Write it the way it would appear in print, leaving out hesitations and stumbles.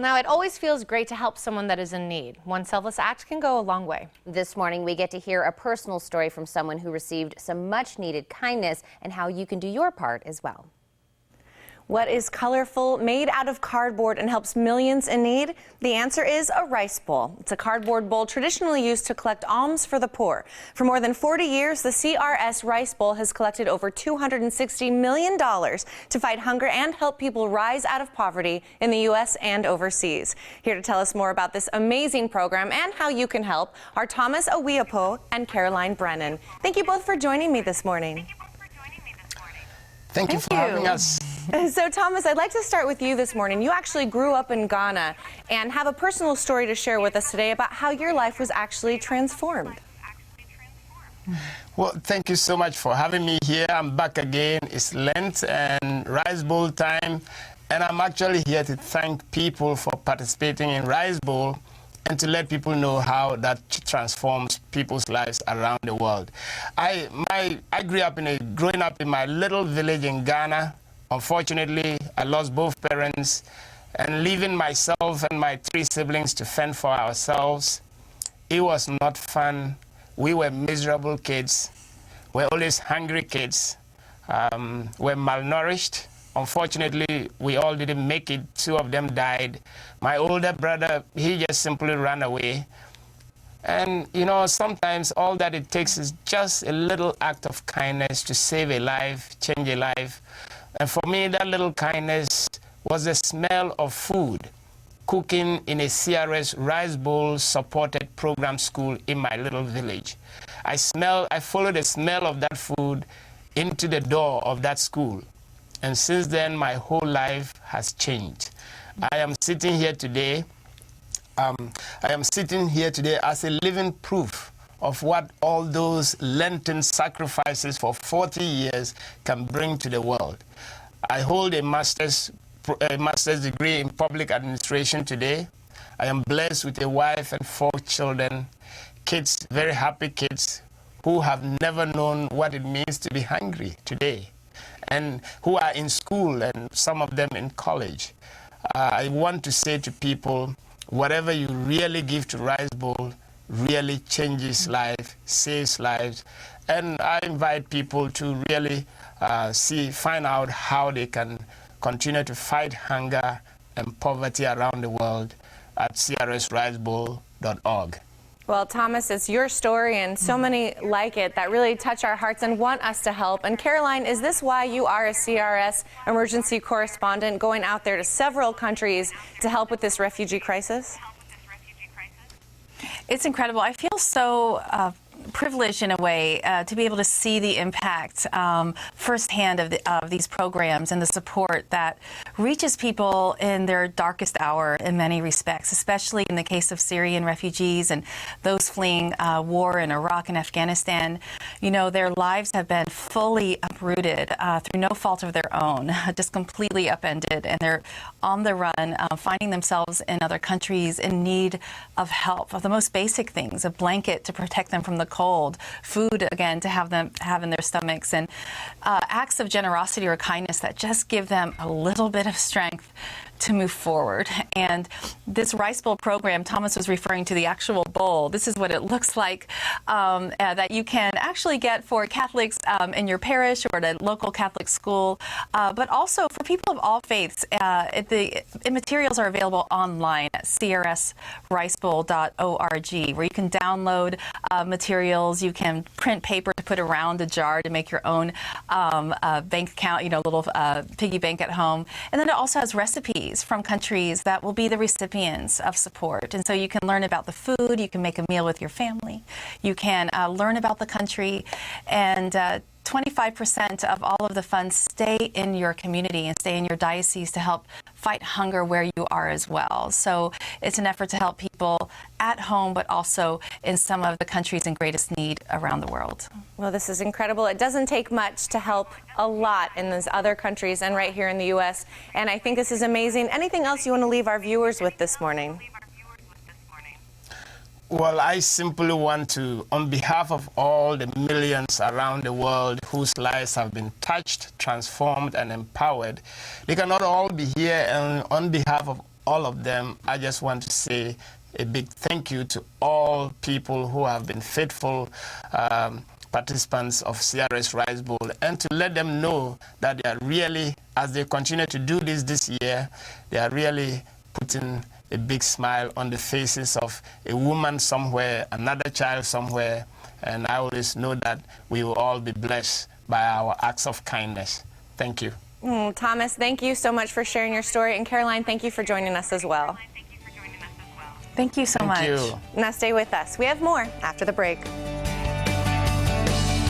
Now, it always feels great to help someone that is in need. One selfless act can go a long way. This morning, we get to hear a personal story from someone who received some much-needed kindness and how you can do your part as well. What is colorful, made out of cardboard, and helps millions in need? The answer is a rice bowl. It's a cardboard bowl traditionally used to collect alms for the poor. For more than 40 years, the CRS Rice Bowl has collected over $260 million to fight hunger and help people rise out of poverty in the U.S. and overseas. Here to tell us more about this amazing program and how you can help are Thomas Owiapo and Caroline Brennan. Thank you both for joining me this morning. Thank you for having us. So, Thomas, I'd like to start with you this morning. You actually grew up in Ghana and have a personal story to share with us today about how your life was actually transformed. Well, thank you so much for having me here. I'm back again. It's Lent and Rice Bowl time. And I'm actually here to thank people for participating in Rice Bowl and to let people know how that transforms people's lives around the world. I grew up growing up in my little village in Ghana. Unfortunately, I lost both parents, and leaving myself and my 3 siblings to fend for ourselves, it was not fun. We were miserable kids. We're always hungry kids. We're malnourished. Unfortunately, we all didn't make it. 2 of them died. My older brother, he just simply ran away. And, you know, sometimes all that it takes is just a little act of kindness to save a life, change a life. And for me, that little kindness was the smell of food, cooking in a CRS Rice Bowl supported program school in my little village. I followed the smell of that food into the door of that school. And since then, my whole life has changed. I am sitting here today. As a living proof of what all those Lenten sacrifices for 40 years can bring to the world. I hold a master's degree in public administration today. I am blessed with a wife and 4 children, kids, very happy kids, who have never known what it means to be hungry today, and who are in school and some of them in college. I want to say to people, whatever you really give to Rice Bowl really changes life, saves lives. And I invite people to really find out how they can continue to fight hunger and poverty around the world at crsricebowl.org. Well, Thomas, it's your story and so many like it that really touch our hearts and want us to help. And Caroline, is this why you are a CRS emergency correspondent going out there to several countries to help with this refugee crisis? It's incredible. I feel so privileged in a way to be able to see the impact firsthand of these programs and the support that reaches people in their darkest hour in many respects, especially in the case of Syrian refugees and those fleeing war in Iraq and Afghanistan. You know, their lives have been fully uprooted through no fault of their own, just completely upended, and they're on the run, finding themselves in other countries in need of help, of the most basic things, a blanket to protect them from the cold, food, again, to have them have in their stomachs, and acts of generosity or kindness that just give them a little bit of strength to move forward. And this Rice Bowl program, Thomas was referring to the actual bowl. This is what it looks like that you can actually get for Catholics in your parish or at a local Catholic school, but also for people of all faiths. The materials are available online at crsricebowl.org, where you can download materials. You can print paper to put around a jar to make your own bank account, you know, little piggy bank at home. And then it also has recipes from countries that will be the recipients of support. And so you can learn about the food, you can make a meal with your family, you can learn about the country, and 25% of all of the funds stay in your community and stay in your diocese to help fight hunger where you are as well. So it's an effort to help people at home, but also in some of the countries in greatest need around the world. Well, this is incredible. It doesn't take much to help a lot in those other countries and right here in the U.S. And I think this is amazing. Anything else you want to leave our viewers with this morning? Well, I simply want to, on behalf of all the millions around the world whose lives have been touched, transformed, and empowered, they cannot all be here, and on behalf of all of them, I just want to say a big thank you to all people who have been faithful participants of CRS Rice Bowl, and to let them know that they are really, as they continue to do this year, they are really putting a big smile on the faces of a woman somewhere, another child somewhere, and I always know that we will all be blessed by our acts of kindness. Thank you. Thomas, thank you so much for sharing your story, and Caroline, thank you for joining us as well. Thank you so much. Thank you. Now stay with us. We have more after the break.